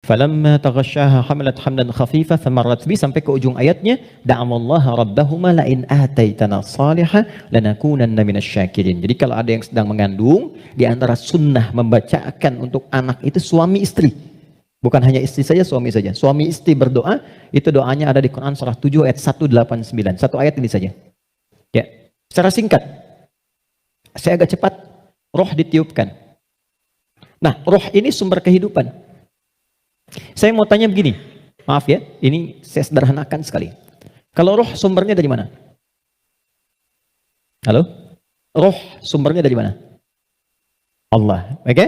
Falamma taghasyaha hamalat hamlan khafifa famarrat bi, sampai ke ujung ayatnya, da'amallaha rabbahuma la in ataitana salihah lanakunanna minasyakirin. Jadi kalau ada yang sedang mengandung, di antara sunnah membacakan untuk anak itu suami istri. Bukan hanya istri saja, suami saja. Suami istri berdoa, itu doanya ada di Quran surah 7 ayat 189. Satu ayat ini saja. Ya, secara singkat. Saya agak cepat, roh ditiupkan. Nah, roh ini sumber kehidupan. Saya mau tanya begini, maaf ya, ini saya sederhanakan sekali. Kalau roh sumbernya dari mana? Halo? Roh sumbernya dari mana? Allah, oke?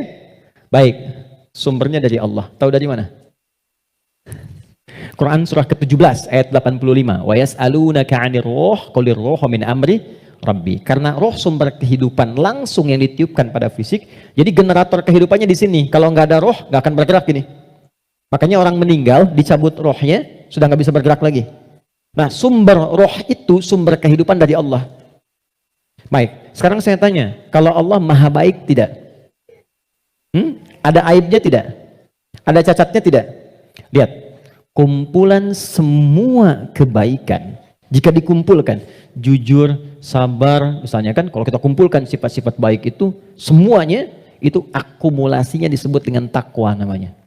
Baik, sumbernya dari Allah. Tahu dari mana? Quran surah ke-17 ayat 85. Wa yas'alunaka 'anir ruh qulir ruhu min amri Rabbi. Karena roh sumber kehidupan langsung yang ditiupkan pada fisik. Jadi generator kehidupannya di sini. Kalau nggak ada roh, nggak akan bergerak gini. Makanya orang meninggal, dicabut rohnya, sudah nggak bisa bergerak lagi. Nah, sumber roh itu sumber kehidupan dari Allah. Baik, sekarang saya tanya, kalau Allah maha baik tidak? Ada aibnya tidak? Ada cacatnya tidak? Lihat, kumpulan semua kebaikan, jika dikumpulkan, jujur, sabar, misalnya kan, kalau kita kumpulkan sifat-sifat baik itu, semuanya, itu akumulasinya disebut dengan takwa namanya.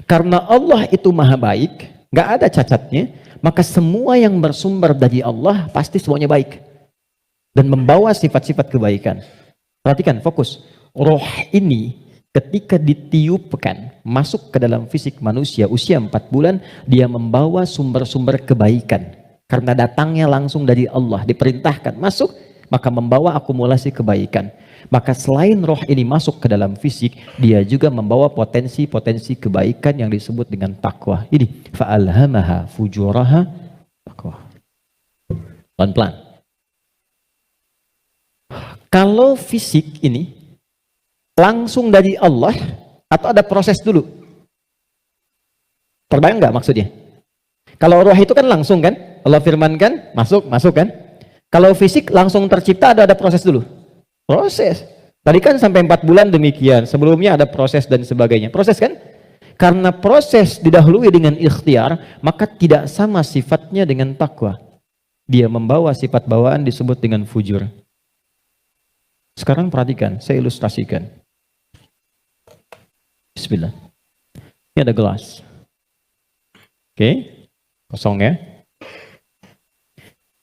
Karena Allah itu maha baik, gak ada cacatnya, maka semua yang bersumber dari Allah pasti semuanya baik dan membawa sifat-sifat kebaikan. Perhatikan, fokus. Roh ini ketika ditiupkan masuk ke dalam fisik manusia usia 4 bulan, dia membawa sumber-sumber kebaikan. Karena datangnya langsung dari Allah, diperintahkan masuk, maka membawa akumulasi kebaikan. Maka selain roh ini masuk ke dalam fisik, dia juga membawa potensi-potensi kebaikan yang disebut dengan takwa. Ini fa'alhamaha fujuraha takwa. Pelan-pelan. Kalau fisik ini langsung dari Allah atau ada proses dulu? Terbayang nggak maksudnya? Kalau roh itu kan langsung kan? Allah firmankan, masuk kan? Kalau fisik langsung tercipta ada proses dulu? Proses. Tadi kan sampai 4 bulan demikian. Sebelumnya ada proses dan sebagainya. Proses kan? Karena proses didahului dengan ikhtiar, maka tidak sama sifatnya dengan takwa. Dia membawa sifat bawaan disebut dengan fujur. Sekarang perhatikan, saya ilustrasikan. Bismillah. Ini ada gelas. Oke, kosong ya.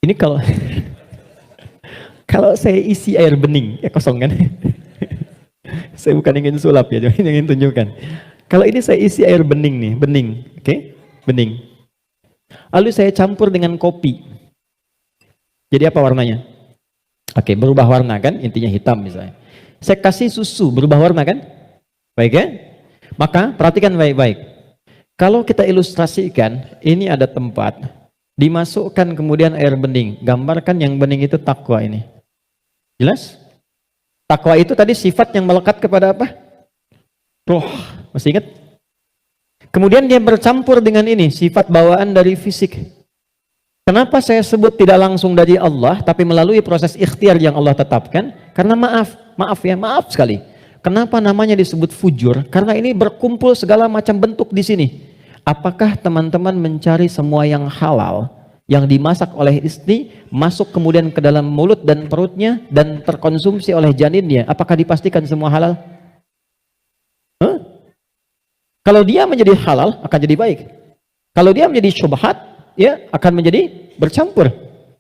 Ini kalau kalau saya isi air bening, ya kosong kan? Saya bukan ingin sulap ya, cuma ingin tunjukkan. Kalau ini saya isi air bening nih, bening, oke? Bening. Lalu saya campur dengan kopi. Jadi apa warnanya? Oke, berubah warna kan? Intinya hitam misalnya. Saya kasih susu, berubah warna kan? Baik ya? Maka perhatikan baik-baik. Kalau kita ilustrasikan, ini ada tempat, dimasukkan kemudian air bening. Gambarkan yang bening itu takwa ini. Jelas? Takwa itu tadi sifat yang melekat kepada apa? Roh. Masih ingat? Kemudian dia bercampur dengan ini, sifat bawaan dari fisik. Kenapa saya sebut tidak langsung dari Allah, tapi melalui proses ikhtiar yang Allah tetapkan? Karena maaf sekali. Kenapa namanya disebut fujur? Karena ini berkumpul segala macam bentuk di sini. Apakah teman-teman mencari semua yang halal, yang dimasak oleh istri, masuk kemudian ke dalam mulut dan perutnya, dan terkonsumsi oleh janinnya? Apakah dipastikan semua halal? Kalau dia menjadi halal, akan jadi baik. Kalau dia menjadi syubhat, ya akan menjadi bercampur.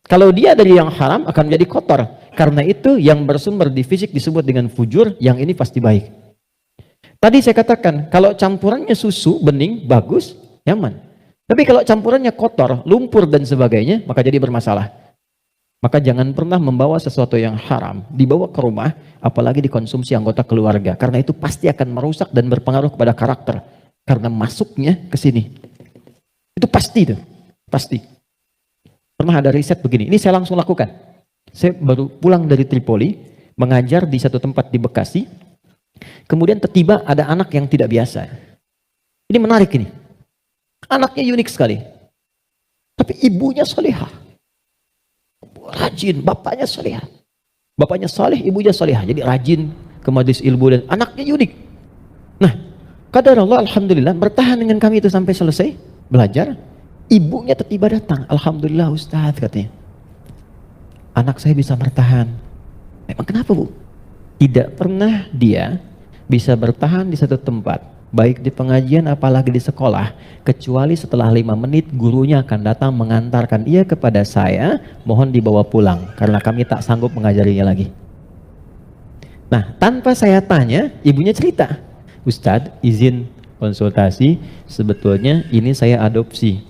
Kalau dia dari yang haram, akan menjadi kotor. Karena itu yang bersumber di fisik disebut dengan fujur, yang ini pasti baik. Tadi saya katakan, kalau campurannya susu, bening, bagus, nyaman. Tapi kalau campurannya kotor, lumpur dan sebagainya, maka jadi bermasalah. Maka jangan pernah membawa sesuatu yang haram, dibawa ke rumah, apalagi dikonsumsi anggota keluarga. Karena itu pasti akan merusak dan berpengaruh kepada karakter. Karena masuknya ke sini. Itu pasti tuh, pasti. Pernah ada riset begini, ini saya langsung lakukan. Saya baru pulang dari Tripoli, mengajar di satu tempat di Bekasi. Kemudian tiba-tiba ada anak yang tidak biasa. Ini menarik ini. Anaknya unik sekali. Tapi ibunya salihah. Rajin, bapaknya salihah. Bapaknya saleh, ibunya salihah. Jadi rajin ke majelis ilmu dan anaknya unik. Nah, Qadarullah, alhamdulillah, bertahan dengan kami itu sampai selesai belajar. Ibunya tiba-tiba datang, alhamdulillah Ustaz, katanya, anak saya bisa bertahan. Emang kenapa, Bu? Tidak pernah dia bisa bertahan di satu tempat, baik di pengajian apalagi di sekolah, kecuali setelah 5 menit gurunya akan datang mengantarkan ia kepada saya, mohon dibawa pulang karena kami tak sanggup mengajarinya lagi. Nah, tanpa saya tanya, ibunya cerita, Ustadz, izin konsultasi, sebetulnya ini saya adopsi.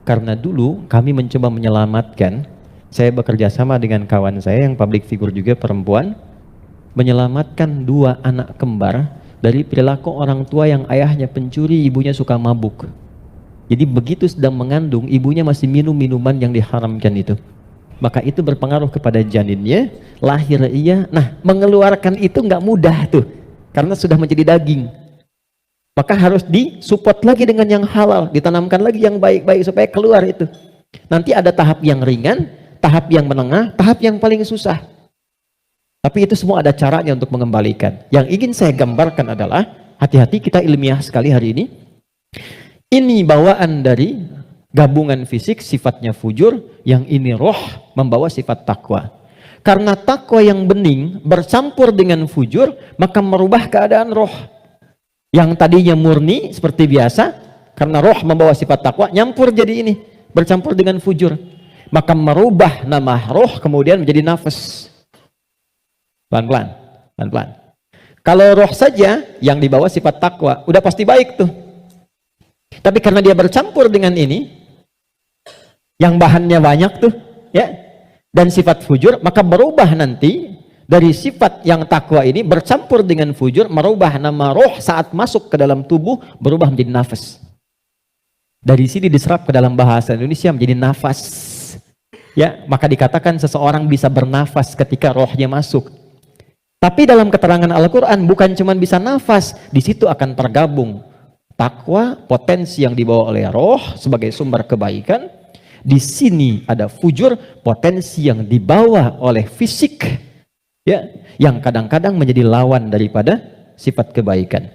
Karena dulu kami mencoba menyelamatkan, saya bekerja sama dengan kawan saya yang public figure juga perempuan, menyelamatkan 2 anak kembar dari perilaku orang tua yang ayahnya pencuri, ibunya suka mabuk. Jadi begitu sedang mengandung, ibunya masih minum minuman yang diharamkan itu. Maka itu berpengaruh kepada janinnya, lahir ia. Nah, mengeluarkan itu nggak mudah tuh, karena sudah menjadi daging. Maka harus disupport lagi dengan yang halal, ditanamkan lagi yang baik-baik supaya keluar itu. Nanti ada tahap yang ringan, tahap yang menengah, tahap yang paling susah. Tapi itu semua ada caranya untuk mengembalikan. Yang ingin saya gambarkan adalah, hati-hati, kita ilmiah sekali hari ini. Ini bawaan dari gabungan fisik sifatnya fujur, yang ini roh membawa sifat takwa. Karena takwa yang bening bercampur dengan fujur, maka merubah keadaan roh. Yang tadinya murni seperti biasa, karena roh membawa sifat takwa, nyampur jadi ini, bercampur dengan fujur. Maka merubah nama roh kemudian menjadi nafas. Pelan-pelan, pelan-pelan. Kalau roh saja yang dibawa sifat takwa, udah pasti baik tuh. Tapi karena dia bercampur dengan ini, yang bahannya banyak tuh, ya, dan sifat fujur, maka berubah nanti dari sifat yang takwa ini bercampur dengan fujur, merubah nama roh saat masuk ke dalam tubuh, berubah menjadi nafas. Dari sini diserap ke dalam bahasa Indonesia menjadi nafas. Ya, maka dikatakan seseorang bisa bernafas ketika rohnya masuk. Tapi dalam keterangan Al-Quran bukan cuma bisa nafas, di situ akan tergabung takwa, potensi yang dibawa oleh roh sebagai sumber kebaikan. Di sini ada fujur, potensi yang dibawa oleh fisik, ya, yang kadang-kadang menjadi lawan daripada sifat kebaikan.